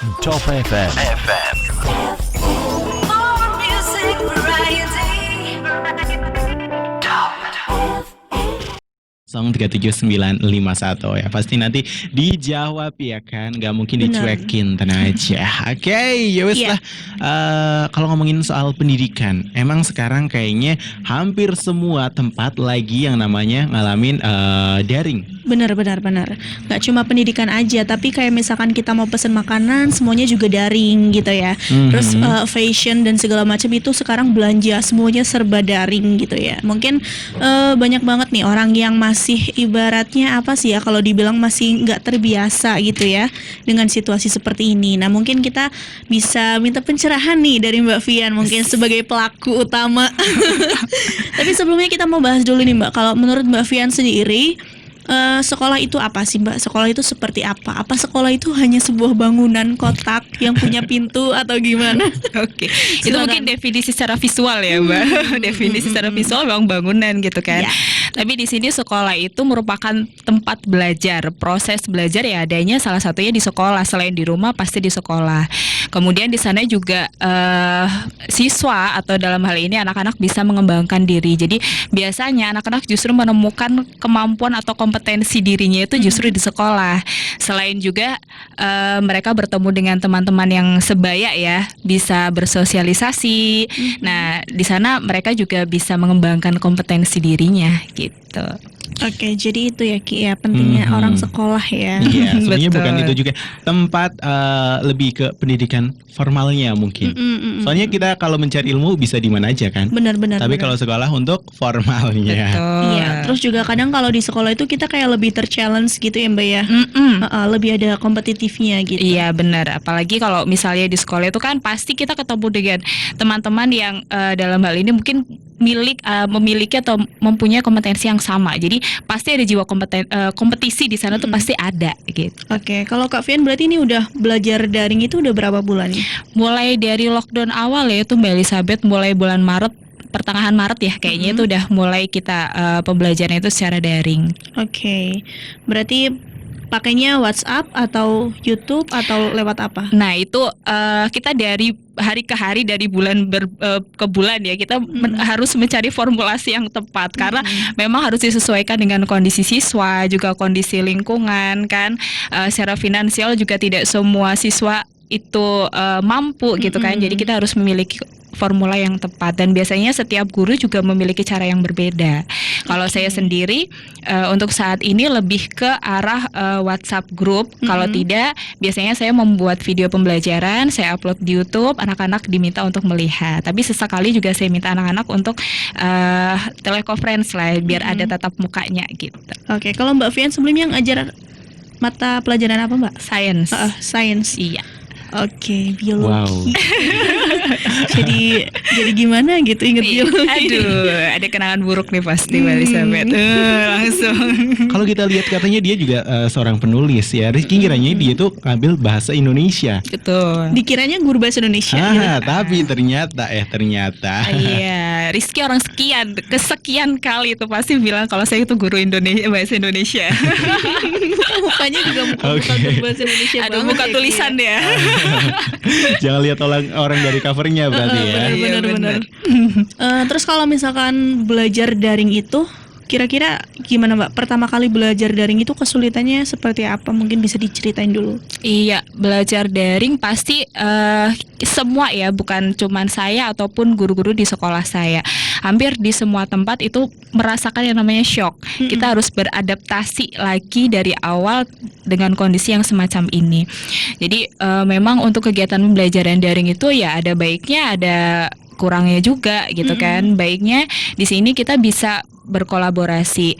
Top FM. More music variety. Top. 379551 ya. Pasti nanti dijawab ya kan. Gak mungkin Benar. dicuekin, tenang aja. Oke, ya wes Iya. lah. Kalau ngomongin soal pendidikan, emang sekarang kayaknya hampir semua tempat lagi yang namanya ngalamin daring. Benar. Nggak cuma pendidikan aja, tapi kayak misalkan kita mau pesen makanan, semuanya juga daring gitu ya. Terus fashion dan segala macam itu sekarang belanja semuanya serba daring gitu ya. Mungkin banyak banget nih orang yang masih ibaratnya apa sih ya, kalau dibilang masih nggak terbiasa gitu ya dengan situasi seperti ini. Nah mungkin kita bisa minta pencerahan nih dari Mbak Vian mungkin sebagai pelaku utama. Tapi sebelumnya kita mau bahas dulu nih Mbak, kalau menurut Mbak Vian sendiri, sekolah itu apa sih Mbak? Sekolah itu seperti apa? Apa sekolah itu hanya sebuah bangunan kotak yang punya pintu atau gimana? Oke, itu Silakan. mungkin definisi secara visual ya Mbak. Definisi secara visual memang bangunan gitu kan. Ya. Tapi di sini sekolah itu merupakan tempat belajar. Proses belajar ya adanya salah satunya di sekolah. Selain di rumah pasti di sekolah. Kemudian di sana juga siswa atau dalam hal ini anak-anak bisa mengembangkan diri. Jadi biasanya anak-anak justru menemukan kemampuan atau kompetensi dirinya itu justru di sekolah. Selain juga mereka bertemu dengan teman-teman yang sebaya ya, bisa bersosialisasi. Nah, di sana mereka juga bisa mengembangkan kompetensi dirinya gitu. Oke, jadi itu ya Ki ya pentingnya orang sekolah ya. Iya, sebenarnya Betul. bukan itu juga tempat lebih ke pendidikan formalnya mungkin. Soalnya kita kalau mencari ilmu bisa di mana aja kan. Benar. Tapi kalau sekolah untuk formalnya. Betul. Iya, terus juga kadang kalau di sekolah itu kita kayak lebih ter-challenge gitu ya Mbak ya. Lebih ada kompetitifnya gitu. Iya benar, apalagi kalau misalnya di sekolah itu kan pasti kita ketemu dengan teman-teman yang dalam hal ini mungkin memiliki atau mempunyai kompetensi yang sama. Jadi pasti ada jiwa kompetisi di sana tuh pasti ada gitu. Oke, kalau Kak Vian berarti ini udah belajar daring itu udah berapa bulan nih? Mulai dari lockdown awal ya itu Mbak Elizabeth, mulai bulan Maret, pertengahan Maret ya kayaknya itu udah mulai kita pembelajaran itu secara daring. Oke, berarti pakainya WhatsApp atau YouTube atau lewat apa? Nah itu kita dari hari ke hari, dari bulan ke bulan ya kita harus mencari formulasi yang tepat karena memang harus disesuaikan dengan kondisi siswa juga kondisi lingkungan kan. Secara finansial juga tidak semua siswa itu mampu gitu kan. Jadi kita harus memiliki formula yang tepat dan biasanya setiap guru juga memiliki cara yang berbeda. Kalau saya sendiri untuk saat ini lebih ke arah WhatsApp group. Kalau tidak, biasanya saya membuat video pembelajaran, saya upload di YouTube, anak-anak diminta untuk melihat. Tapi sesekali juga saya minta anak-anak untuk teleconference lah, biar ada tatap mukanya gitu. Oke, kalau Mbak Vian sebelumnya ngajar mata pelajaran apa Mbak? Science. Science. Iya. Oke, biologi. Wow. jadi gimana gitu inget biologi. Aduh, ada kenangan buruk nih pasti Mbak Elizabeth. Langsung. Kalau kita lihat katanya dia juga seorang penulis ya. Rizky kiranya dia tuh ngambil bahasa Indonesia. Betul. Dikiranya guru bahasa Indonesia gitu. Tapi ternyata Iya, Rizky orang kesekian kali itu pasti bilang kalau saya itu guru Indonesia, bahasa Indonesia. Mukanya juga muka Oke. guru bahasa Indonesia Aduh, banget muka ya, Ki, tulisan ya. ya. Jangan lihat orang dari covernya berarti ya. Iya, Benar. Terus kalau misalkan belajar daring itu kira-kira gimana Mbak? Pertama kali belajar daring itu kesulitannya seperti apa? Mungkin bisa diceritain dulu. Iya, belajar daring pasti semua ya, bukan cuman saya ataupun guru-guru di sekolah saya. Hampir di semua tempat itu merasakan yang namanya shock. Kita harus beradaptasi lagi dari awal dengan kondisi yang semacam ini. Jadi memang untuk kegiatan pembelajaran daring itu ya ada baiknya, ada kurangnya juga gitu kan. Baiknya di sini kita bisa berkolaborasi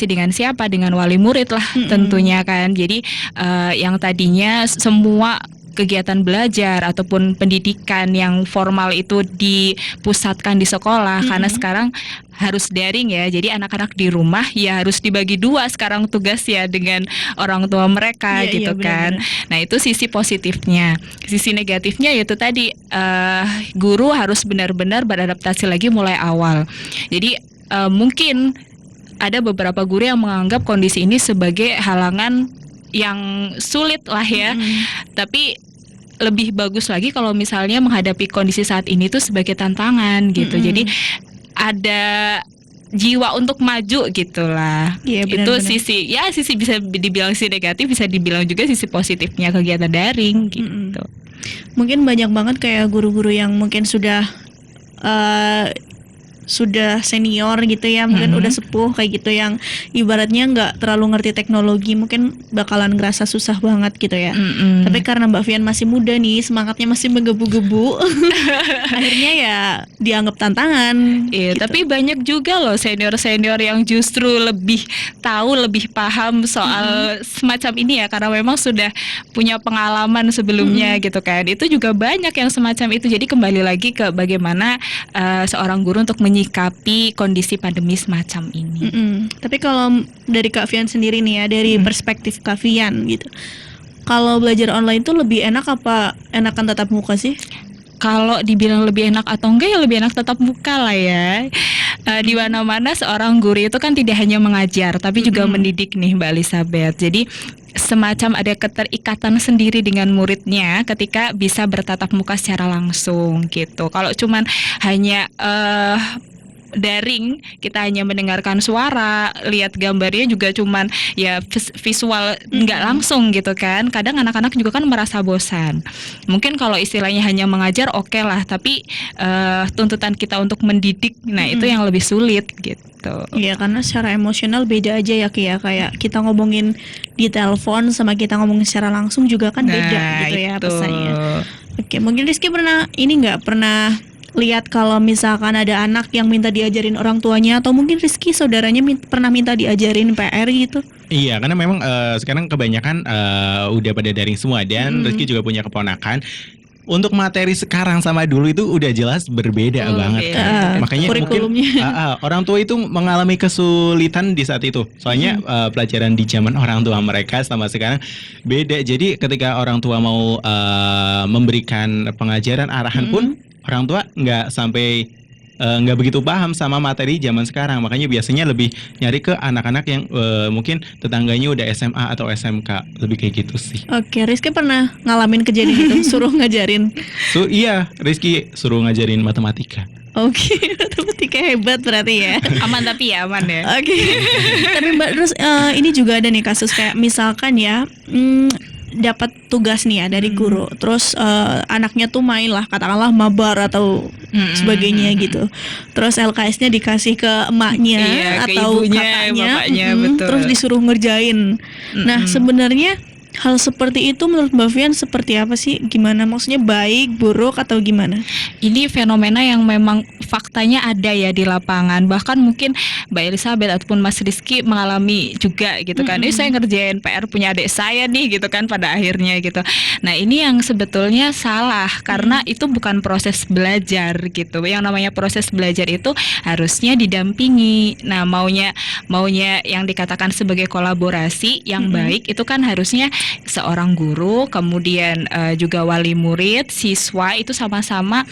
dengan siapa, dengan wali murid lah tentunya kan. Jadi yang tadinya semua kegiatan belajar ataupun pendidikan yang formal itu dipusatkan di sekolah karena sekarang harus daring ya. Jadi anak-anak di rumah ya harus dibagi dua sekarang tugas ya dengan orang tua mereka Iya, gitu iya, kan. benar-benar. Nah itu sisi positifnya. Sisi negatifnya yaitu tadi guru harus benar-benar beradaptasi lagi mulai awal. Jadi mungkin ada beberapa guru yang menganggap kondisi ini sebagai halangan yang sulit lah ya. Tapi lebih bagus lagi kalau misalnya menghadapi kondisi saat ini tuh sebagai tantangan gitu. Jadi ada jiwa untuk maju gitulah. Iya, Itu benar-benar. sisi bisa dibilang sisi negatif, bisa dibilang juga sisi positifnya kegiatan daring gitu. Mungkin banyak banget kayak guru-guru yang mungkin sudah senior gitu ya, mungkin udah sepuh kayak gitu, yang ibaratnya nggak terlalu ngerti teknologi, mungkin bakalan ngerasa susah banget gitu ya. Tapi karena Mbak Vian masih muda nih, semangatnya masih menggebu-gebu, akhirnya ya dianggap tantangan. Iya, gitu. tapi banyak juga loh senior-senior yang justru lebih tahu, lebih paham soal semacam ini ya, karena memang sudah punya pengalaman sebelumnya gitu kan. Itu juga banyak yang semacam itu. Jadi kembali lagi ke bagaimana seorang guru untuk menyikapi kondisi pandemi semacam ini. Tapi kalau dari Kak Vian sendiri nih ya, dari perspektif Kak Vian gitu, kalau belajar online tuh lebih enak apa enakan tatap muka sih? Kalau dibilang lebih enak atau enggak, ya lebih enak tatap muka lah ya. Di mana-mana seorang guru itu kan tidak hanya mengajar, tapi juga mendidik nih Mbak Elizabeth. Jadi semacam ada keterikatan sendiri dengan muridnya ketika bisa bertatap muka secara langsung gitu. Kalau cuman hanya daring, kita hanya mendengarkan suara, lihat gambarnya juga cuman ya visual nggak langsung gitu kan. Kadang anak-anak juga kan merasa bosan. Mungkin kalau istilahnya hanya mengajar oke lah, tapi tuntutan kita untuk mendidik, nah itu yang lebih sulit gitu. Iya, karena secara emosional beda aja ya, kayak kita ngomongin di telepon sama kita ngomongin secara langsung juga kan beda gitu ya itu. pesannya. Oke, mungkin Rizky pernah lihat kalau misalkan ada anak yang minta diajarin orang tuanya, atau mungkin Rizky saudaranya pernah minta diajarin PR gitu? Iya, karena memang sekarang kebanyakan udah pada daring semua, dan Rizky juga punya keponakan. Untuk materi sekarang sama dulu itu udah jelas berbeda banget kan. Makanya kurikulumnya. mungkin orang tua itu mengalami kesulitan di saat itu. Soalnya pelajaran di zaman orang tua mereka sama sekarang beda. Jadi ketika orang tua mau memberikan pengajaran arahan pun, orang tua nggak begitu paham sama materi zaman sekarang. Makanya biasanya lebih nyari ke anak-anak yang mungkin tetangganya udah SMA atau SMK, lebih kayak gitu sih. Oke, Rizky pernah ngalamin kejadian gitu, suruh ngajarin? Iya, Rizky suruh ngajarin matematika. Oke, matematika hebat berarti ya. Aman tapi ya aman ya. Oke. Tapi Mbak, terus ini juga ada nih kasus kayak misalkan ya, dapat tugas nih ya dari guru, terus anaknya tuh main lah, katakanlah mabar atau sebagainya gitu. Terus LKS-nya dikasih ke emaknya Iya, ke atau ibunya, kakaknya, bapaknya, betul. terus disuruh ngerjain. Nah, sebenarnya hal seperti itu menurut Mbak Vian seperti apa sih? Gimana? Maksudnya baik, buruk, atau gimana? Ini fenomena yang memang faktanya ada ya di lapangan. Bahkan mungkin Mbak Elizabeth ataupun Mas Rizky mengalami juga gitu kan. Ini saya ngerjain PR punya adik saya nih gitu kan pada akhirnya gitu. Nah, ini yang sebetulnya salah karena itu bukan proses belajar gitu. Yang namanya proses belajar itu harusnya didampingi. Nah, maunya yang dikatakan sebagai kolaborasi yang baik itu kan harusnya seorang guru, kemudian juga wali murid, siswa itu sama-sama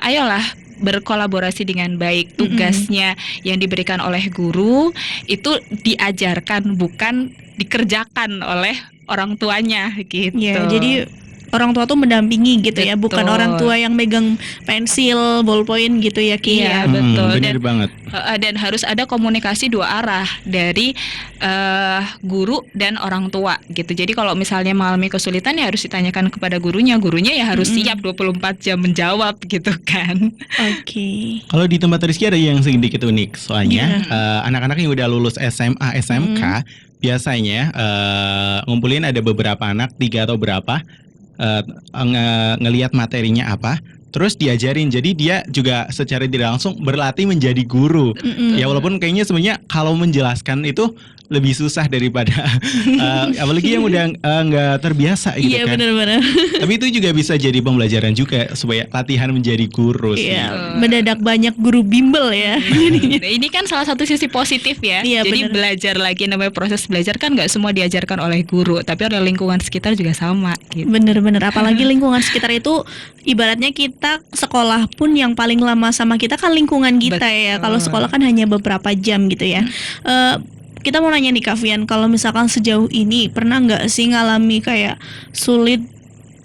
ayolah berkolaborasi dengan baik. Tugasnya yang diberikan oleh guru itu diajarkan, bukan dikerjakan oleh orang tuanya gitu. Ya, jadi orang tua tuh mendampingi gitu ya, bukan Betul. orang tua yang megang pensil, ballpoint gitu ya, Ki ya. Iya, betul. Bener banget. Dan harus ada komunikasi dua arah dari guru dan orang tua gitu. Jadi kalau misalnya mengalami kesulitan ya harus ditanyakan kepada gurunya ya harus siap 24 jam menjawab gitu kan. Oke. Kalau di tempat Rizky ada yang sedikit unik, soalnya anak-anak yang udah lulus SMA, SMK biasanya ngumpulin ada beberapa anak, 3 atau berapa, ngelihat materinya apa, terus diajarin. Jadi dia juga secara tidak langsung berlatih menjadi guru. Ya walaupun kayaknya sebenarnya kalau menjelaskan itu lebih susah daripada apalagi yang udah nggak terbiasa gitu Iya, kan. benar-benar. Tapi itu juga bisa jadi pembelajaran juga supaya latihan menjadi guru sih. Iya, mendadak banyak guru bimbel ya. Nah, ini kan salah satu sisi positif ya. Iya, Jadi benar. belajar lagi, namanya proses belajar kan nggak semua diajarkan oleh guru, tapi oleh lingkungan sekitar juga sama gitu. Bener-bener, apalagi lingkungan sekitar itu ibaratnya kita sekolah pun yang paling lama sama kita kan lingkungan kita ya. Betul. Kalau sekolah kan hanya beberapa jam gitu ya. kita mau nanya nih Kak Vian, kalau misalkan sejauh ini pernah nggak sih ngalami kayak sulit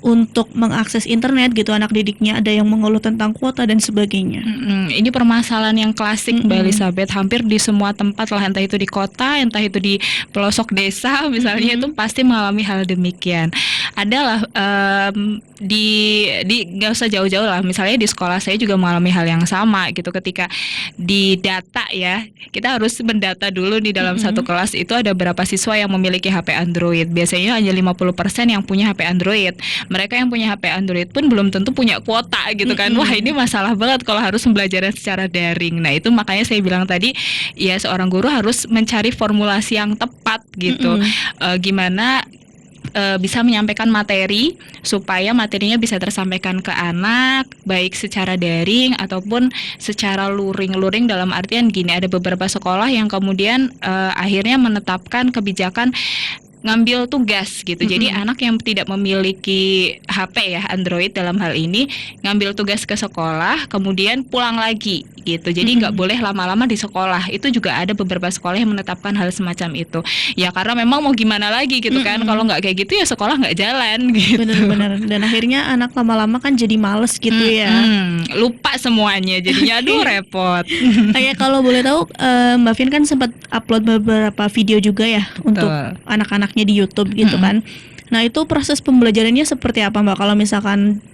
untuk mengakses internet gitu, anak didiknya ada yang mengeluh tentang kuota dan sebagainya? Ini permasalahan yang klasik Mbak Elizabeth, hampir di semua tempat lah, entah itu di kota, entah itu di pelosok desa misalnya, itu pasti mengalami hal demikian. Adalah di nggak usah jauh-jauh lah, misalnya di sekolah saya juga mengalami hal yang sama gitu. Ketika di data ya, kita harus mendata dulu di dalam satu kelas itu ada berapa siswa yang memiliki HP Android. Biasanya hanya 50% yang punya HP Android. Mereka yang punya HP Android pun belum tentu punya kuota gitu kan. Wah, ini masalah banget kalau harus pembelajaran secara daring. Nah, itu makanya saya bilang tadi, ya seorang guru harus mencari formulasi yang tepat gitu. Gimana bisa menyampaikan materi supaya materinya bisa tersampaikan ke anak baik secara daring ataupun secara luring dalam artian gini, ada beberapa sekolah yang kemudian akhirnya menetapkan kebijakan ngambil tugas gitu. Jadi anak yang tidak memiliki HP ya, Android dalam hal ini, ngambil tugas ke sekolah kemudian pulang lagi gitu. Jadi nggak boleh lama-lama di sekolah. Itu juga ada beberapa sekolah yang menetapkan hal semacam itu. Ya karena memang mau gimana lagi gitu kan. Kalau nggak kayak gitu ya sekolah nggak jalan gitu. Benar-benar. Dan akhirnya anak lama-lama kan jadi males gitu ya. Lupa semuanya jadinya, aduh repot. Kayak kalau boleh tahu, Mbak Vin kan sempat upload beberapa video juga ya untuk anak-anaknya di YouTube gitu kan. Nah, itu proses pembelajarannya seperti apa Mbak? Kalau misalkan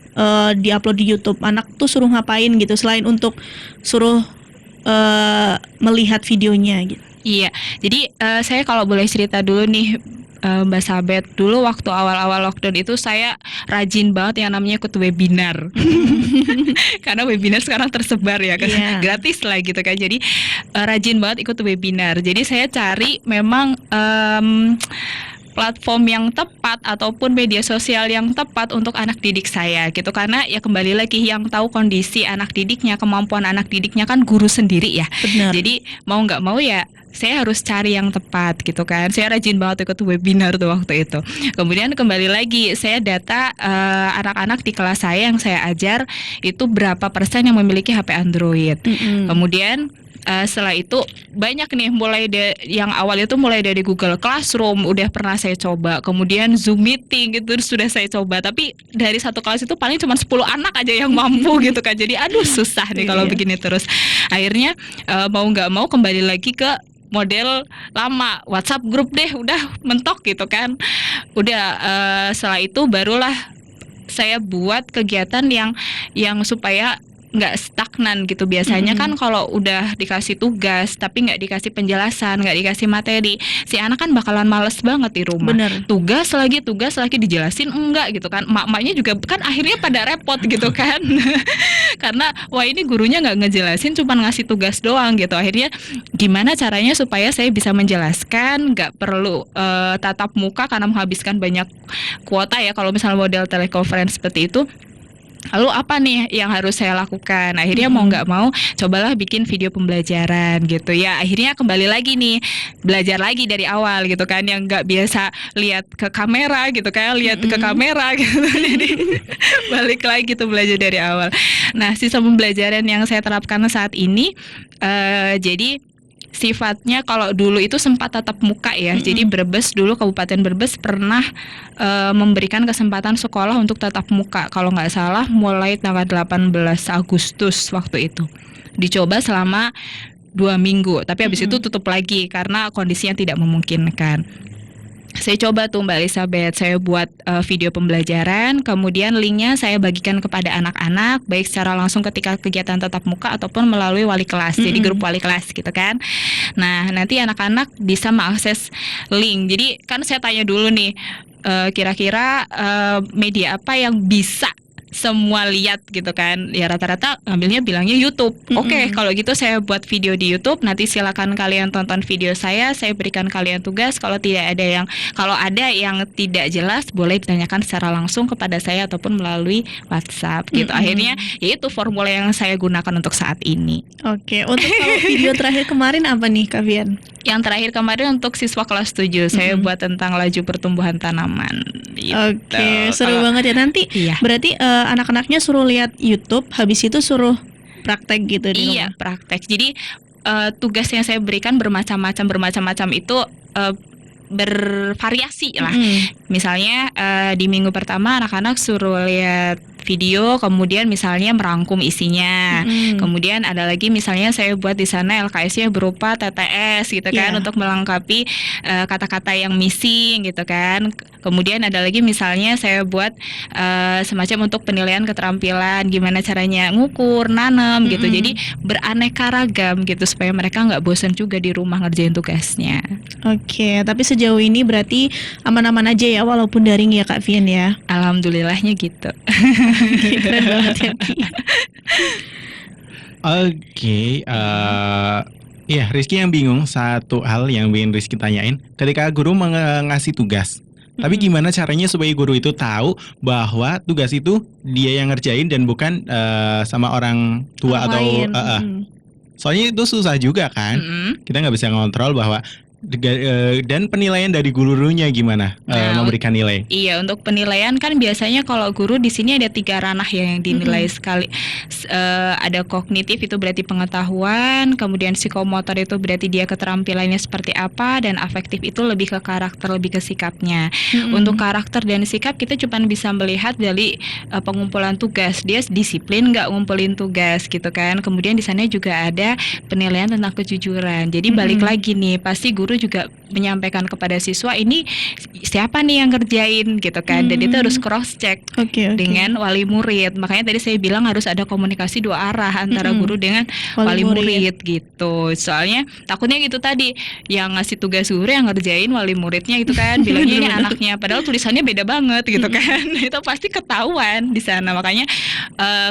diupload di YouTube, anak tuh suruh ngapain gitu selain untuk suruh melihat videonya gitu? Iya, jadi saya kalau boleh cerita dulu nih, Mbak Sabet, dulu waktu awal-awal lockdown itu saya rajin banget yang namanya ikut webinar. Karena webinar sekarang tersebar ya kan, gratis lah gitu kan. Jadi rajin banget ikut webinar. Jadi saya cari memang platform yang tepat ataupun media sosial yang tepat untuk anak didik saya gitu. Karena ya kembali lagi, yang tahu kondisi anak didiknya, kemampuan anak didiknya kan guru sendiri ya. Benar. Jadi mau nggak mau ya saya harus cari yang tepat gitu kan. Saya rajin banget ikut webinar tuh waktu itu. Kemudian kembali lagi, saya data anak-anak di kelas saya yang saya ajar itu berapa persen yang memiliki HP Android. Kemudian setelah itu banyak nih, mulai yang awal itu mulai dari Google Classroom udah pernah saya coba, kemudian Zoom meeting itu sudah saya coba, tapi dari satu kelas itu paling cuma 10 anak aja yang mampu gitu kan. Jadi aduh susah nih kalau begini terus. Akhirnya mau nggak mau kembali lagi ke model lama, WhatsApp grup deh, udah mentok gitu kan. Udah setelah itu barulah saya buat kegiatan yang supaya nggak stagnan gitu. Biasanya kan kalau udah dikasih tugas tapi nggak dikasih penjelasan, nggak dikasih materi, si anak kan bakalan males banget di rumah. Bener. Tugas lagi dijelasin enggak gitu kan. Mak-maknya juga kan akhirnya pada repot gitu kan. Karena wah ini gurunya nggak ngejelasin, cuma ngasih tugas doang gitu. Akhirnya gimana caranya supaya saya bisa menjelaskan, nggak perlu tatap muka karena menghabiskan banyak kuota ya kalau misalnya model telekonferensi seperti itu. Lalu apa nih yang harus saya lakukan? Akhirnya mau nggak mau cobalah bikin video pembelajaran gitu ya. Akhirnya kembali lagi nih, belajar lagi dari awal gitu kan, yang nggak biasa lihat ke kamera gitu kan, lihat ke kamera gitu. Jadi balik lagi tuh belajar dari awal. Nah, sistem pembelajaran yang saya terapkan saat ini jadi sifatnya kalau dulu itu sempat tatap muka ya. Jadi Brebes dulu, Kabupaten Brebes pernah memberikan kesempatan sekolah untuk tatap muka. Kalau nggak salah mulai tanggal 18 Agustus waktu itu. Dicoba selama 2 minggu. Tapi habis itu tutup lagi karena kondisinya tidak memungkinkan. Saya coba tuh Mbak Elizabeth, saya buat video pembelajaran, kemudian linknya saya bagikan kepada anak-anak, baik secara langsung ketika kegiatan tatap muka ataupun melalui wali kelas, jadi grup wali kelas gitu kan. Nah nanti anak-anak bisa mengakses link. Jadi kan saya tanya dulu nih, kira-kira media apa yang bisa semua lihat gitu kan. Ya rata-rata ambilnya bilangnya YouTube. Oke, kalau gitu saya buat video di YouTube. Nanti silakan kalian tonton video saya berikan kalian tugas. Kalau ada yang tidak jelas, boleh ditanyakan secara langsung kepada saya ataupun melalui WhatsApp gitu. Akhirnya yaitu formula yang saya gunakan untuk saat ini. Oke, untuk kalau video terakhir kemarin apa nih Kak Vian? Yang terakhir kemarin untuk siswa kelas 7 saya buat tentang laju pertumbuhan tanaman gitu. Oke, seru banget ya. Nanti berarti anak-anaknya suruh lihat YouTube, habis itu suruh praktek gitu di rumah. Iya, praktek. Jadi tugas yang saya berikan bermacam-macam itu bervariasi lah. Misalnya di minggu pertama anak-anak suruh lihat video, kemudian misalnya merangkum isinya. Kemudian ada lagi misalnya saya buat di sana LKS-nya berupa TTS gitu kan, untuk melengkapi kata-kata yang missing gitu kan. Kemudian ada lagi misalnya saya buat semacam untuk penilaian keterampilan, gimana caranya ngukur, nanam gitu. Jadi beraneka ragam gitu supaya mereka nggak bosan juga di rumah ngerjain tugasnya. Oke, tapi sejauh ini berarti aman-aman aja ya walaupun daring ya Kak Vian ya. Alhamdulillahnya gitu. Keren banget ya Ki. Oke, ya Rizky yang bingung satu hal yang ingin Rizky tanyain. Ketika guru ngasih tugas, tapi gimana caranya supaya guru itu tahu bahwa tugas itu dia yang ngerjain dan bukan sama orang tua Orang atau lain. soalnya itu susah juga kan. Kita nggak bisa ngontrol bahwa dan penilaian dari gurunya gimana memberikan nilai. Iya, untuk penilaian kan biasanya kalau guru di sini ada 3 ranah ya yang dinilai sekali. Ada kognitif itu berarti pengetahuan, kemudian psikomotor itu berarti dia keterampilannya seperti apa, dan afektif itu lebih ke karakter, lebih ke sikapnya. Untuk karakter dan sikap kita cuma bisa melihat dari pengumpulan tugas, dia disiplin nggak ngumpulin tugas gitu kan. Kemudian di sana juga ada penilaian tentang kejujuran. Jadi balik lagi nih, pasti guru juga menyampaikan kepada siswa ini siapa nih yang ngerjain gitu kan, dan itu harus cross check dengan wali murid. Makanya tadi saya bilang harus ada komunikasi 2 arah antara guru dengan wali murid gitu. Soalnya takutnya gitu tadi, yang ngasih tugas guru yang ngerjain wali muridnya gitu kan, bilangnya ini anaknya, padahal tulisannya beda banget gitu kan. Itu pasti ketahuan di sana. Makanya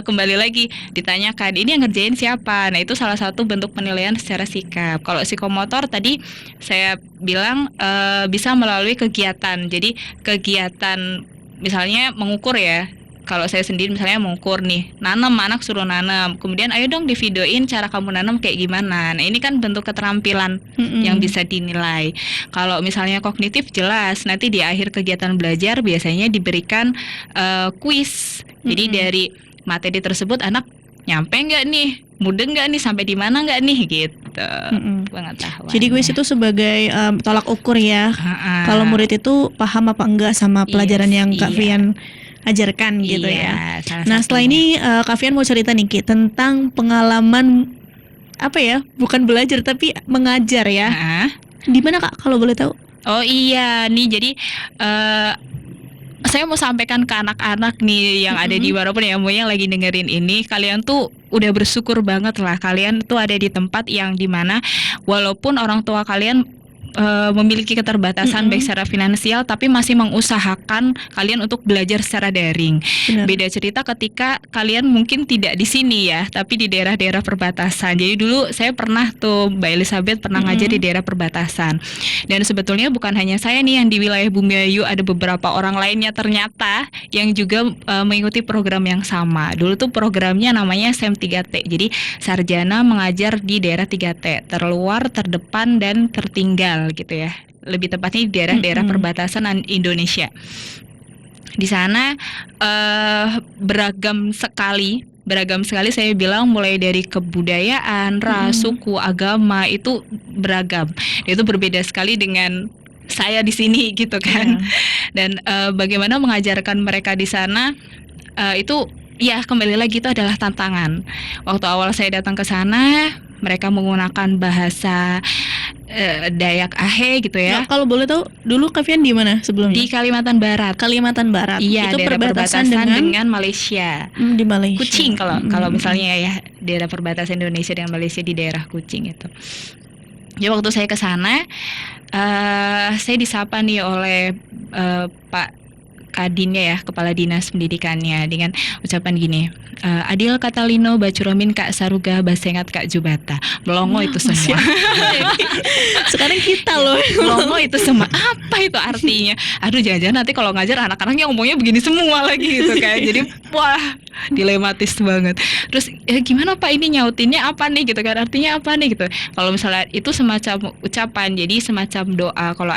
kembali lagi ditanyakan ini yang ngerjain siapa. Nah itu salah satu bentuk penilaian secara sikap. Kalau psikomotor tadi saya bilang bisa melalui kegiatan. Jadi kegiatan misalnya mengukur ya. Kalau saya sendiri misalnya mengukur nih, nanam, anak suruh nanam. Kemudian ayo dong divideoin cara kamu nanam kayak gimana. Nah ini kan bentuk keterampilan yang bisa dinilai. Kalau misalnya kognitif jelas, nanti di akhir kegiatan belajar biasanya diberikan kuis. Jadi dari materi tersebut anak nyampe nggak nih, mudeng nggak nih, sampai di mana nggak nih gitu. Pengetahuan. Jadi kuis itu sebagai tolak ukur ya. Kalau murid itu paham apa enggak sama pelajaran yang Kak Vian ajarkan gitu ya. Nah setelah ini Kak Vian mau cerita nih Ki tentang pengalaman apa ya, bukan belajar tapi mengajar ya. Di mana Kak kalau boleh tahu? Oh iya nih, jadi saya mau sampaikan ke anak-anak nih yang ada di walaupun ya yang lagi dengerin ini, kalian tuh udah bersyukur banget lah, kalian tuh ada di tempat yang dimana walaupun orang tua kalian memiliki keterbatasan baik secara finansial, tapi masih mengusahakan kalian untuk belajar secara daring. Benar. Beda cerita ketika kalian mungkin tidak di sini ya, tapi di daerah-daerah perbatasan. Jadi dulu saya pernah tuh, Mbak Elizabeth pernah ngajar di daerah perbatasan. Dan sebetulnya bukan hanya saya nih yang di wilayah Bumiayu, ada beberapa orang lainnya ternyata yang juga mengikuti program yang sama. Dulu tuh programnya namanya SEM 3T. Jadi sarjana mengajar di daerah 3T, terluar, terdepan, dan tertinggal gitu ya. Lebih tepatnya di daerah-daerah perbatasan Indonesia. Di sana beragam sekali saya bilang, mulai dari kebudayaan, ras, suku, agama itu beragam. Itu berbeda sekali dengan saya di sini gitu kan. Dan bagaimana mengajarkan mereka di sana itu ya kembali lagi itu adalah tantangan. Waktu awal saya datang ke sana, mereka menggunakan bahasa Dayak Ahe gitu ya. Nah, kalau boleh tahu dulu Kak Vian di mana sebelumnya? Di Kalimantan Barat. Kalimantan Barat. Iya, itu daerah perbatasan dengan Malaysia. Di Malaysia. Kucing kalau misalnya ya daerah perbatasan Indonesia dengan Malaysia di daerah Kucing itu. Jadi waktu saya ke sana, saya disapa nih oleh Pak Kadinnya ya, Kepala Dinas Pendidikannya, dengan ucapan gini, Adil Katalino Bacuromin Kak Saruga Basengat Kak Jubata. Melongo itu semua. Sekarang kita loh. Melongo itu semua. Apa itu artinya? Aduh, jangan-jangan nanti kalau ngajar anak-anaknya ngomongnya begini semua lagi gitu kan. Jadi wah, dilematis banget. Terus gimana Pak ini nyautinnya apa nih gitu kan? Artinya apa nih gitu. Kalau misalnya itu semacam ucapan, jadi semacam doa. Kalau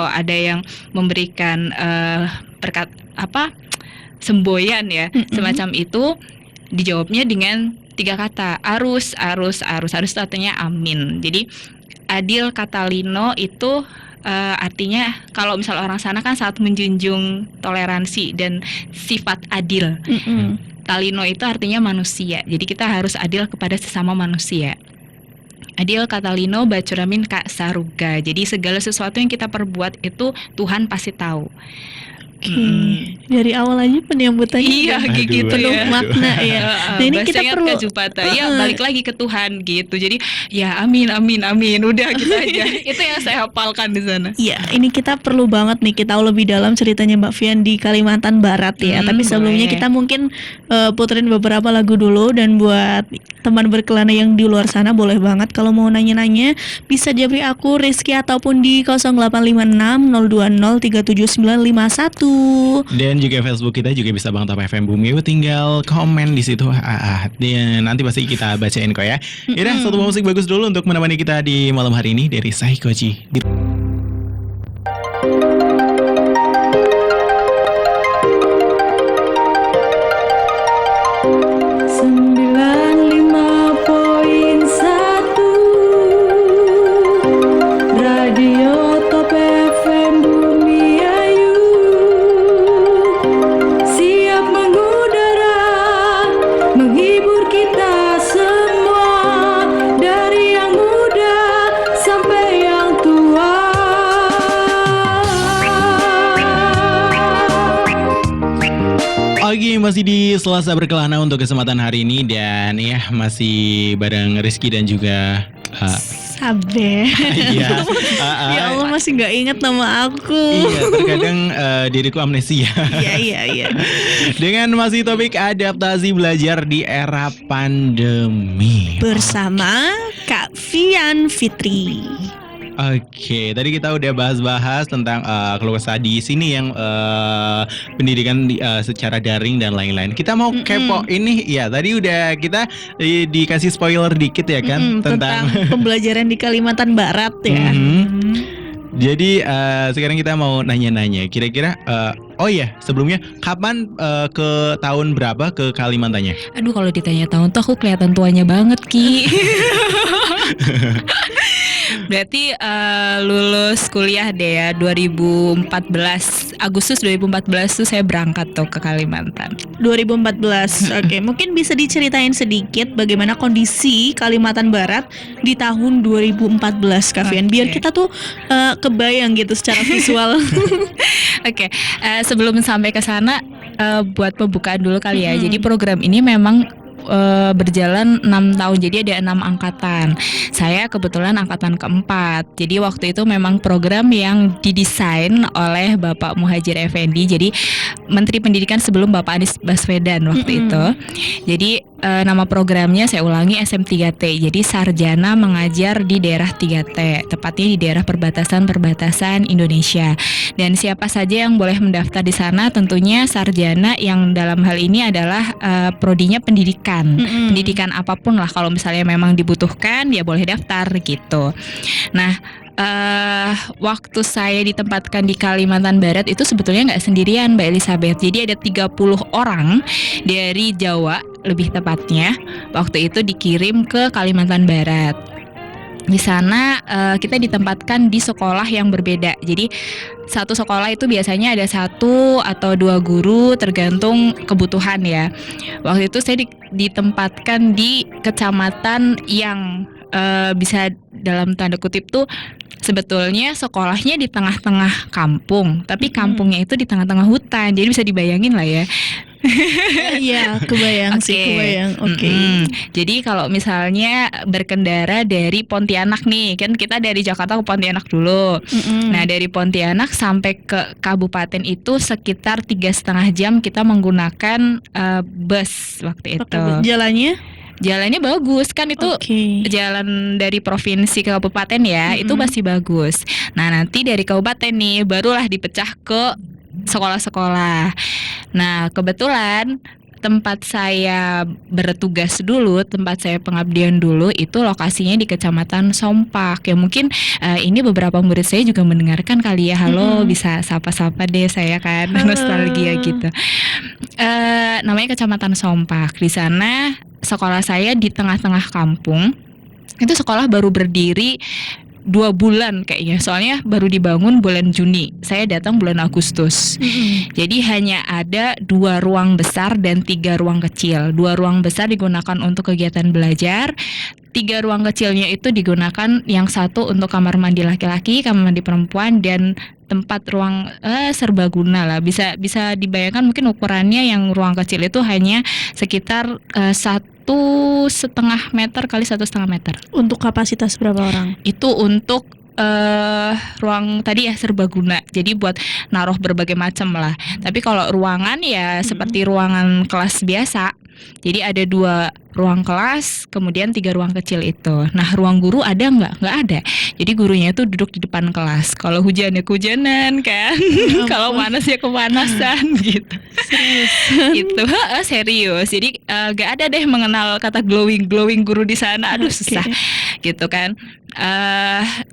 ada yang memberikan semboyan ya, semacam itu, dijawabnya dengan 3 kata, arus itu artinya amin. Jadi adil katalino itu artinya kalau misal orang sana kan sangat menjunjung toleransi dan sifat adil. Talino itu artinya manusia. Jadi kita harus adil kepada sesama manusia. Adil katalino bacuramin kak saruga. Jadi segala sesuatu yang kita perbuat itu Tuhan pasti tahu. Dari awal aja penyambutannya Iya udah kayak gitu penuh ya. makna ya. Nah ini kita perlu ya balik lagi ke Tuhan gitu. Jadi ya amin udah gitu aja. Itu yang saya hafalkan di sana. Iya, ini kita perlu banget nih kita tahu lebih dalam ceritanya Mbak Fian di Kalimantan Barat ya. Tapi sebelumnya boleh. kita mungkin puterin beberapa lagu dulu, dan buat teman berkelana yang di luar sana boleh banget kalau mau nanya-nanya bisa japri aku Rizky ataupun di 0856 020 37951. Dan juga Facebook kita juga bisa Bang Top FM Bumi, tinggal komen di situ. Dan nanti pasti kita bacain kok ya. Yaudah, satu musik bagus dulu untuk menemani kita di malam hari ini dari Saikoji. 95.1 Radio Top FM Bumi Ayu, siap mengudara, menghibur kita semua, dari yang muda sampai yang tua. Oke, masih di Selasa Berkelana untuk kesempatan hari ini. Dan ya masih bareng Rizky dan juga Sabe. iya, Ya Allah, masih nggak ingat nama aku. iya, terkadang diriku amnesia. Iya. Dengan masih topik adaptasi belajar di era pandemi. Bersama Kak Fian Fitri. Oke, tadi kita udah bahas-bahas tentang keluh kesah di sini yang pendidikan secara daring dan lain-lain. Kita mau kepo ini, ya tadi udah kita dikasih spoiler dikit ya kan Tentang pembelajaran di Kalimantan Barat ya. Jadi sekarang kita mau nanya-nanya, kira-kira oh ya sebelumnya kapan ke tahun berapa ke Kalimantannya? Aduh, kalau ditanya tahun tuh aku kelihatan tuanya banget Ki. Berarti lulus kuliah deh ya 2014, Agustus 2014 tuh saya berangkat tuh ke Kalimantan. 2014. Oke, mungkin bisa diceritain sedikit bagaimana kondisi Kalimantan Barat di tahun 2014 Kak Fian, biar kita tuh kebayang gitu secara visual. Oke, sebelum sampai ke sana buat pembukaan dulu kali ya. Jadi program ini memang berjalan 6 tahun, jadi ada 6 angkatan. Saya kebetulan angkatan keempat. Jadi waktu itu memang program yang didesain oleh Bapak Muhajir Effendi, jadi Menteri Pendidikan sebelum Bapak Anies Baswedan waktu itu. Jadi nama programnya saya ulangi SM3T. Jadi sarjana mengajar di daerah 3T, tepatnya di daerah perbatasan Indonesia. Dan siapa saja yang boleh mendaftar di sana? Tentunya sarjana yang dalam hal ini adalah prodinya pendidikan. Pendidikan apapun lah, kalau misalnya memang dibutuhkan ya boleh daftar gitu. Nah, waktu saya ditempatkan di Kalimantan Barat itu sebetulnya nggak sendirian Mbak Elizabeth. Jadi ada 30 orang dari Jawa lebih tepatnya waktu itu dikirim ke Kalimantan Barat. Di sana kita ditempatkan di sekolah yang berbeda. Jadi satu sekolah itu biasanya ada 1 atau 2 guru tergantung kebutuhan ya. Waktu itu saya ditempatkan di kecamatan yang bisa dalam tanda kutip tuh sebetulnya sekolahnya di tengah-tengah kampung, tapi kampungnya itu di tengah-tengah hutan. Jadi bisa dibayangin lah ya. Iya, kebayang sih, kebayang. Oke. Jadi kalau misalnya berkendara dari Pontianak nih, kan kita dari Jakarta ke Pontianak dulu. Nah, dari Pontianak sampai ke kabupaten itu sekitar 3,5 jam kita menggunakan bus waktu itu. Jalannya bagus kan, itu jalan dari provinsi ke kabupaten ya, itu masih bagus. Nah, nanti dari kabupaten nih barulah dipecah ke sekolah-sekolah. Nah, kebetulan tempat saya bertugas dulu, tempat saya pengabdian dulu itu lokasinya di Kecamatan Sompak. Ya mungkin ini beberapa murid saya juga mendengarkan kali ya. Halo, bisa sapa-sapa deh saya kan, nostalgia gitu. Namanya Kecamatan Sompak. Di sana sekolah saya di tengah-tengah kampung. Itu sekolah baru berdiri 2 bulan kayaknya, soalnya baru dibangun bulan Juni. Saya datang bulan Agustus. Jadi hanya ada 2 ruang besar dan 3 ruang kecil. 2 ruang besar digunakan untuk kegiatan belajar. 3 ruang kecilnya itu digunakan, yang satu untuk kamar mandi laki-laki, kamar mandi perempuan, dan tempat ruang serbaguna lah. Bisa dibayangkan mungkin ukurannya yang ruang kecil itu hanya sekitar 1,5 meter kali 1,5 meter. Untuk kapasitas berapa orang? Itu untuk ruang tadi ya serbaguna. Jadi buat naruh berbagai macam lah. Tapi kalau ruangan ya seperti ruangan kelas biasa. Jadi ada 2 ruang kelas, kemudian 3 ruang kecil itu. Nah, ruang guru ada nggak? Nggak ada. Jadi gurunya itu duduk di depan kelas. Kalau hujan ya kehujanan kan. Kalau panas ya kepanasan gitu. Serius. Itu serius. Jadi nggak ada deh mengenal kata glowing guru di sana. Aduh susah gitu kan.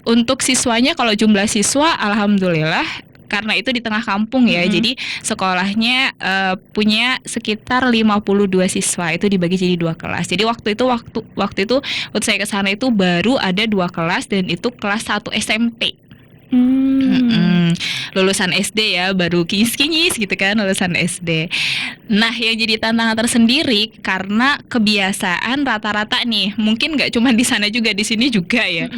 Untuk siswanya, kalau jumlah siswa alhamdulillah, karena itu di tengah kampung ya, jadi sekolahnya punya sekitar 52 siswa, itu dibagi jadi 2 kelas. Jadi waktu itu saya ke sana itu baru ada 2 kelas, dan itu kelas 1 SMP. Lulusan SD ya, baru kinyis gitu kan, lulusan SD. Nah, yang jadi tantangan tersendiri karena kebiasaan rata-rata nih, mungkin nggak cuma di sana juga, di sini juga ya.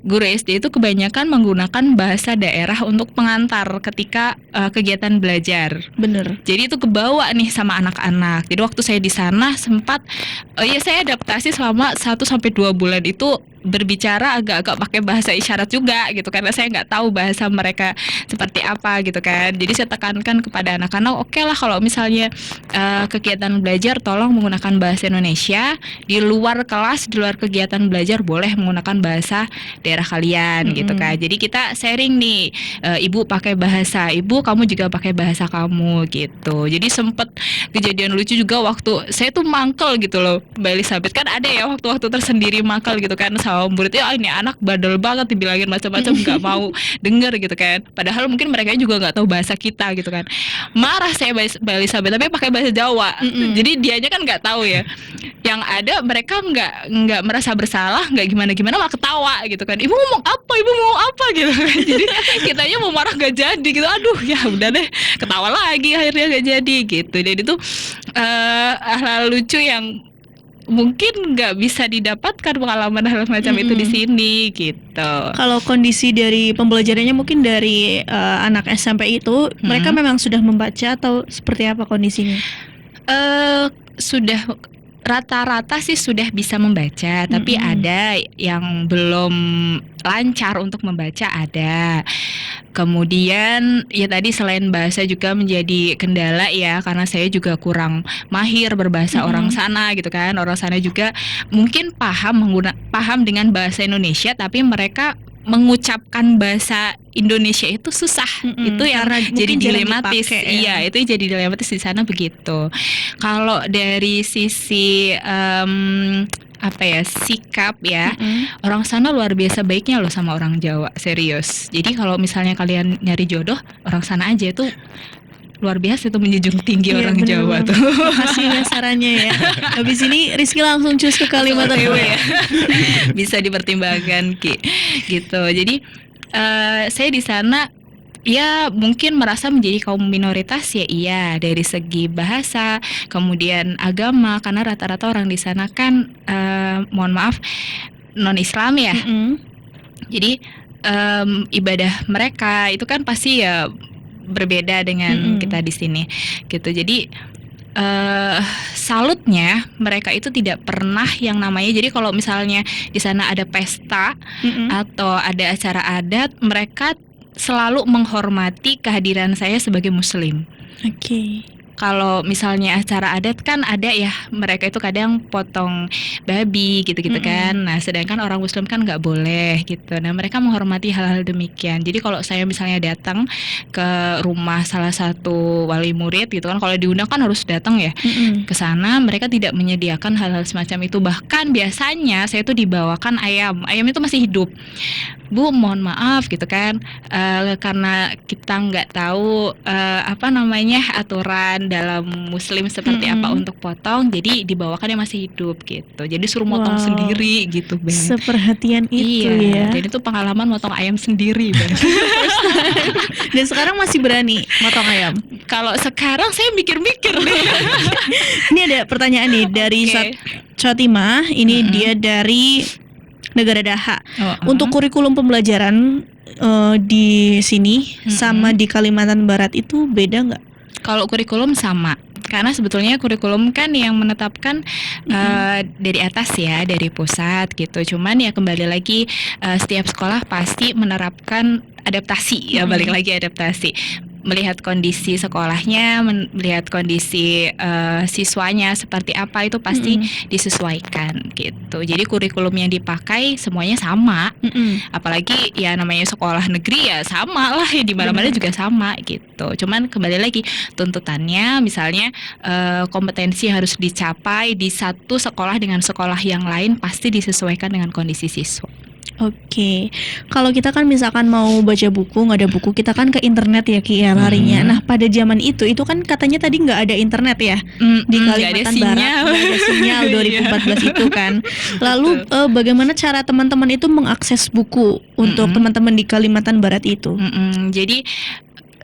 Guru SD itu kebanyakan menggunakan bahasa daerah untuk pengantar ketika kegiatan belajar. Bener. Jadi itu kebawa nih sama anak-anak. Jadi waktu saya di sana sempat saya adaptasi selama 1-2 bulan itu berbicara agak-agak pakai bahasa isyarat juga gitu, karena saya nggak tahu bahasa mereka seperti apa gitu kan. Jadi saya tekankan kepada anak-anak, oke lah kalau misalnya kegiatan belajar tolong menggunakan bahasa Indonesia. Di luar kelas, di luar kegiatan belajar boleh menggunakan bahasa daerah kalian gitu kan. Jadi kita sharing nih, ibu pakai bahasa ibu, kamu juga pakai bahasa kamu gitu. Jadi sempet kejadian lucu juga waktu saya tuh mangkel gitu loh, Mbak Elizabeth. Kan ada ya waktu-waktu tersendiri mangkel gitu kan sama muridnya, ini anak bandel banget, dibilangin macam-macam nggak mau denger gitu kan. Padahal mungkin mereka juga nggak tahu bahasa kita gitu kan. Marah saya Mbak Elizabeth, tapi pakai bahasa Jawa. Jadi dianya kan nggak tahu ya. Yang ada mereka nggak merasa bersalah, nggak gimana-gimana, malah ketawa gitu kan. Ibu ngomong apa gitu kan. Jadi kitanya mau marah nggak jadi gitu. Aduh ya udah deh, ketawa lagi akhirnya nggak jadi gitu. Jadi itu hal lucu yang mungkin nggak bisa didapatkan pengalaman hal macam itu di sini gitu. Kalau kondisi dari pembelajarannya mungkin dari anak SMP itu, mereka memang sudah membaca atau seperti apa kondisinya? Sudah rata-rata sih sudah bisa membaca, tapi ada yang belum lancar untuk membaca ada. Kemudian ya tadi selain bahasa juga menjadi kendala ya, karena saya juga kurang mahir berbahasa orang sana gitu kan. Orang sana juga mungkin paham dengan bahasa Indonesia, tapi mereka mengucapkan bahasa Indonesia itu susah. Itu yang jadi dilematis. Iya, itu jadi dilematis di sana begitu. Kalau dari sisi sikap ya, orang sana luar biasa baiknya loh sama orang Jawa, serius. Jadi kalau misalnya kalian nyari jodoh, orang sana aja itu luar biasa tuh, menjunjung tinggi orang Jawa tuh. Makasih ya sarannya ya. Habis ini Rizky langsung cus ke Kalimantan ya. Bisa dipertimbangkan Ki. Gitu. Jadi saya di sana ya mungkin merasa menjadi kaum minoritas ya, iya, dari segi bahasa, kemudian agama, karena rata-rata orang di sana kan mohon maaf non Islam ya. Jadi ibadah mereka itu kan pasti ya berbeda dengan kita di sini gitu. Jadi salutnya mereka itu tidak pernah yang namanya, jadi kalau misalnya di sana ada pesta atau ada acara adat, mereka selalu menghormati kehadiran saya sebagai muslim. Oke. Kalau misalnya acara adat kan ada ya, mereka itu kadang potong babi gitu-gitu kan. Nah, sedangkan orang muslim kan nggak boleh gitu. Nah, mereka menghormati hal-hal demikian. Jadi kalau saya misalnya datang ke rumah salah satu wali murid gitu kan, kalau diundang kan harus datang ya ke sana. Mereka tidak menyediakan hal-hal semacam itu. Bahkan biasanya saya tuh dibawakan ayam. Ayam itu masih hidup. Bu, mohon maaf gitu kan, karena kita nggak tahu aturan dalam Muslim seperti apa untuk potong, jadi dibawakan yang masih hidup gitu. Jadi suruh motong Wow. sendiri gitu, Bang. Seperhatian itu Iya, ya. jadi itu pengalaman motong ayam sendiri, Bang. Dan sekarang masih berani motong ayam. Kalau sekarang saya mikir-mikir nih. Ini ada pertanyaan nih dari Oke. Fatimah. Ini dia dari negara Daha. Oh, Untuk kurikulum pembelajaran di sini sama di Kalimantan Barat itu beda nggak? Kalau kurikulum sama, karena sebetulnya kurikulum kan yang menetapkan dari atas ya, dari pusat gitu. Cuman ya kembali lagi setiap sekolah pasti menerapkan adaptasi ya, balik lagi adaptasi. Melihat kondisi sekolahnya, melihat kondisi siswanya seperti apa, itu pasti disesuaikan gitu. Jadi kurikulum yang dipakai semuanya sama. Apalagi ya namanya sekolah negeri ya sama lah ya, di mana-mana juga sama gitu. Cuman kembali lagi tuntutannya, misalnya kompetensi harus dicapai di satu sekolah dengan sekolah yang lain pasti disesuaikan dengan kondisi siswa. Oke, kalau kita kan misalkan mau baca buku, nggak ada buku, kita kan ke internet ya Ki ya larinya. Nah pada zaman itu kan katanya tadi nggak ada internet ya di Kalimantan Barat, nggak ada sinyal 2014 itu kan. Lalu bagaimana cara teman-teman itu mengakses buku untuk teman-teman di Kalimantan Barat itu? Jadi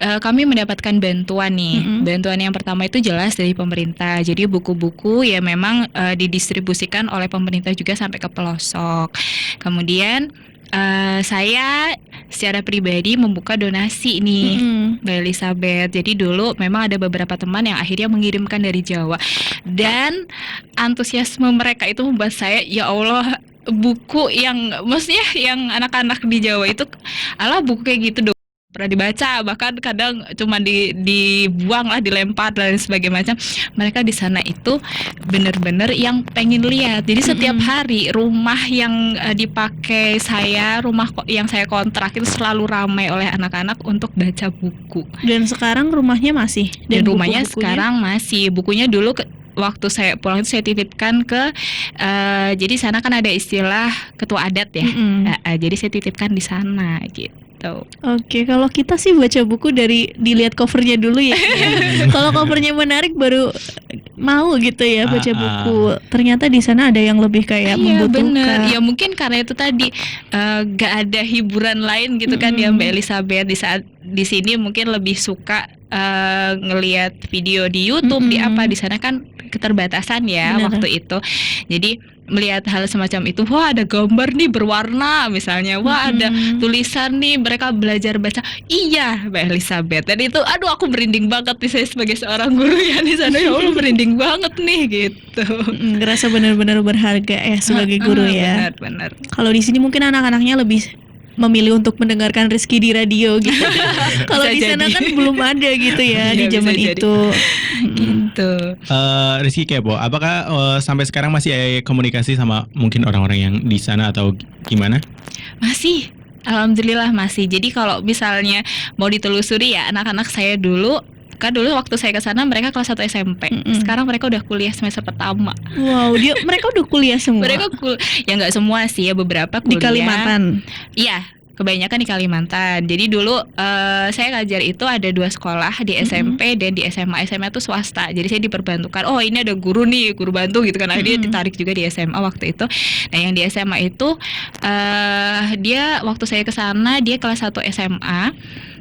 kami mendapatkan bantuan nih. Bantuan yang pertama itu jelas dari pemerintah. Jadi buku-buku ya memang didistribusikan oleh pemerintah juga sampai ke pelosok. Kemudian saya secara pribadi membuka donasi nih, Mbak Elizabeth. Jadi dulu memang ada beberapa teman yang akhirnya mengirimkan dari Jawa, dan antusiasme mereka itu membuat saya, ya Allah, buku yang maksudnya yang anak-anak di Jawa itu, alah buku kayak gitu dong pernah dibaca, bahkan kadang cuma dibuang lah, dilempar dan sebagainya macam. Mereka di sana itu benar-benar yang pengen lihat. Jadi setiap hari rumah yang dipakai saya, rumah yang saya kontrak itu selalu ramai oleh anak-anak untuk baca buku. Dan sekarang rumahnya masih? Dan rumahnya buku-bukunya? sekarang masih. Bukunya dulu waktu saya pulang itu saya titipkan ke jadi sana kan ada istilah ketua adat ya. Jadi saya titipkan di sana gitu. Oke, kalau kita sih baca buku dari dilihat covernya dulu ya. Kalau covernya menarik baru mau gitu ya baca buku. Ternyata di sana ada yang lebih kayak membutuhkan. Bener. Ya mungkin karena itu tadi gak ada hiburan lain gitu kan ya Mbak Elizabeth. Di saat di sini mungkin lebih suka ngelihat video di YouTube, di apa, di sana kan keterbatasan ya. Bener. Waktu itu. Jadi melihat hal semacam itu, wah ada gambar nih berwarna misalnya, wah ada tulisan nih, mereka belajar baca. Iya Mbak Elizabeth, dan itu aduh aku merinding banget nih, saya sebagai seorang guru ya di sana, ya Allah merinding banget nih gitu. Ngerasa benar-benar berharga ya sebagai guru ya. Benar. Kalau di sini mungkin anak-anaknya lebih memilih untuk mendengarkan Rizky di radio gitu. Kalau Bisa di sana jadi. kan belum ada gitu ya Iya, di bisa zaman jadi. itu. Gitu. Rizky kepo, apakah sampai sekarang masih ada komunikasi sama mungkin orang-orang yang di sana atau gimana? Masih, alhamdulillah masih. Jadi kalau misalnya mau ditelusuri ya, anak-anak saya dulu, kan dulu waktu saya ke sana mereka kelas 1 SMP. Sekarang mereka udah kuliah semester pertama. Wow, mereka udah kuliah semua. Mereka ya nggak semua sih ya, beberapa kuliah di Kalimantan. Iya, kebanyakan di Kalimantan. Jadi dulu saya ngajar itu ada 2 sekolah, di SMP dan di SMA. SMA itu swasta. Jadi saya diperbantukan. Oh ini ada guru nih, guru bantu gitu kan. Dia ditarik juga di SMA waktu itu. Nah yang di SMA itu dia waktu saya ke sana dia kelas 1 SMA.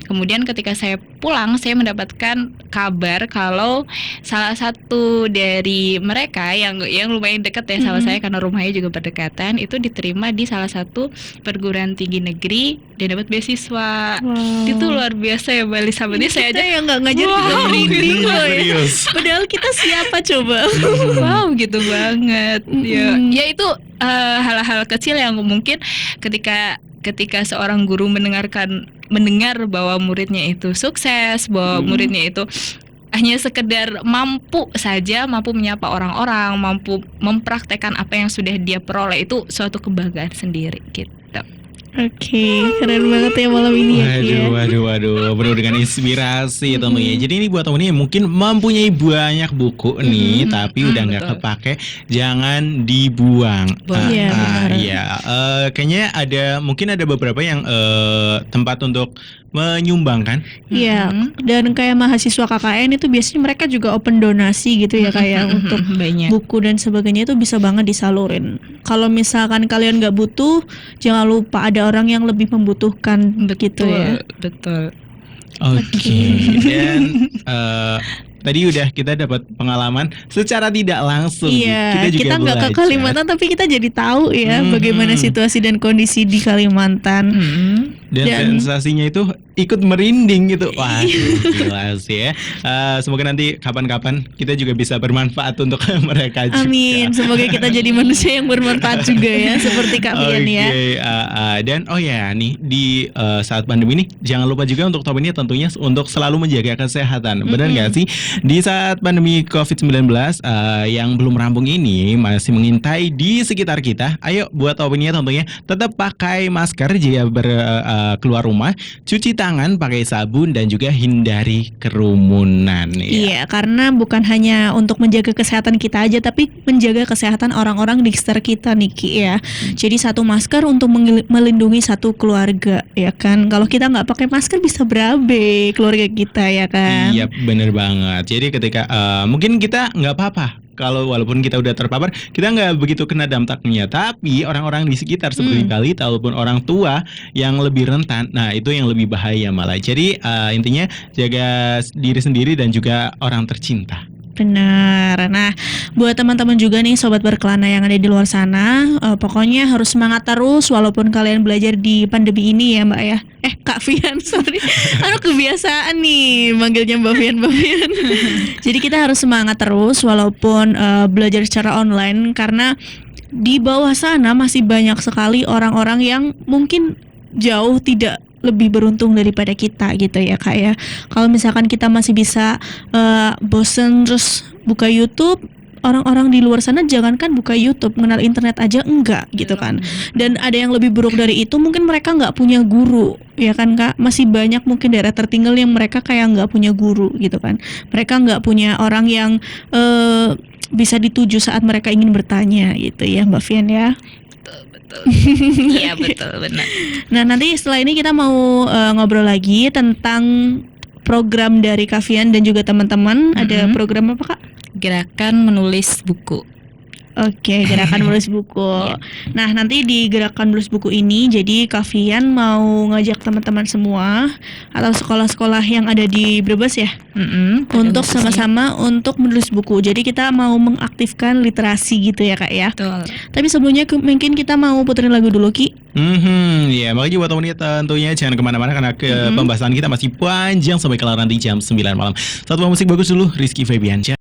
Kemudian ketika saya pulang, saya mendapatkan kabar kalau salah satu dari mereka yang lumayan dekat ya sama saya karena rumahnya juga berdekatan, itu diterima di salah satu perguruan tinggi negeri dan dapat beasiswa. Wow. Itu luar biasa ya Mbak Elizabeth. Ini saya Kita aja yang nggak ngajar wow, juga merinding gitu. loh ya. Serius. Padahal kita siapa coba? wow gitu banget. Ya itu hal-hal kecil yang mungkin ketika seorang guru mendengar bahwa muridnya itu sukses, bahwa muridnya itu hanya sekedar mampu menyapa orang-orang, mampu mempraktekkan apa yang sudah dia peroleh, itu suatu kebanggaan sendiri gitu. Oke, keren banget ya malam ini ya Ki ya. Waduh, penuh dengan inspirasi tentunya. Jadi ini buat temen yang mungkin mempunyai banyak buku nih, tapi udah nggak betul. kepake, jangan dibuang. Iya, benar. Iya, kayaknya mungkin ada beberapa yang tempat untuk menyumbangkan. Iya, dan kayak mahasiswa KKN itu biasanya mereka juga open donasi gitu ya kayak untuk banyak. buku dan sebagainya itu bisa banget disalurin. Kalau misalkan kalian nggak butuh, jangan lupa ada orang yang lebih membutuhkan gitu ya. Betul. Oke. Dan tadi udah kita dapat pengalaman secara tidak langsung. Iya, kita nggak ke belajar. Kalimantan tapi kita jadi tahu ya bagaimana situasi dan kondisi di Kalimantan. Dan sensasinya itu ikut merinding gitu. Wah, gila sih ya. Semoga nanti kapan-kapan kita juga bisa bermanfaat untuk mereka juga. Amin, semoga kita jadi manusia yang bermanfaat juga ya, seperti Kak Fian ya. Dan nih di saat pandemi ini jangan lupa juga untuk top ini tentunya untuk selalu menjaga kesehatan. Benar nggak sih? Di saat pandemi COVID-19 yang belum rampung ini masih mengintai di sekitar kita. Ayo buat top ini tentunya tetap pakai masker jika keluar rumah, cuci tangan pakai sabun dan juga hindari kerumunan. Iya, karena bukan hanya untuk menjaga kesehatan kita aja, tapi menjaga kesehatan orang-orang di sekitar kita nih Ki ya. Jadi satu masker untuk melindungi satu keluarga ya kan. Kalau kita nggak pakai masker bisa berabe keluarga kita ya kan. Iya bener banget. Jadi ketika mungkin kita nggak apa-apa kalau walaupun kita udah terpapar, kita nggak begitu kena dampaknya. Tapi orang-orang di sekitar seperti balita ataupun orang tua yang lebih rentan, nah itu yang lebih bahaya malah. Jadi intinya jaga diri sendiri dan juga orang tercinta. Benar. Nah, buat teman-teman juga nih sobat berkelana yang ada di luar sana, pokoknya harus semangat terus walaupun kalian belajar di pandemi ini ya Mbak ya. Kak Fian, sorry. Kebiasaan nih manggilnya Mbak Fian. Jadi kita harus semangat terus walaupun belajar secara online karena di bawah sana masih banyak sekali orang-orang yang mungkin jauh tidak lebih beruntung daripada kita gitu ya Kak ya. Kalau misalkan kita masih bisa bosen terus buka YouTube, orang-orang di luar sana jangankan buka YouTube, mengenal internet aja enggak gitu kan. Dan ada yang lebih buruk dari itu, mungkin mereka nggak punya guru ya kan Kak. Masih banyak mungkin daerah tertinggal yang mereka kayak nggak punya guru gitu kan. Mereka nggak punya orang yang bisa dituju saat mereka ingin bertanya gitu ya Mbak Fian ya. Iya betul benar. Nah nanti setelah ini kita mau ngobrol lagi tentang program dari Kak Fian dan juga teman-teman. Ada program apa Kak? Gerakan menulis buku. Oke, gerakan menulis buku. Nah nanti di gerakan menulis buku ini, jadi Kak Fian mau ngajak teman-teman semua atau sekolah-sekolah yang ada di Brebes ya, untuk sama-sama untuk menulis buku. Jadi kita mau mengaktifkan literasi gitu ya Kak ya. Betul. Tapi sebelumnya mungkin kita mau puterin lagu dulu Ki. Ya makanya buat temen tentunya jangan kemana-mana karena pembahasan kita masih panjang sampai kelar nanti jam 9 malam. Satu musik bagus dulu, Rizky Febiansyah.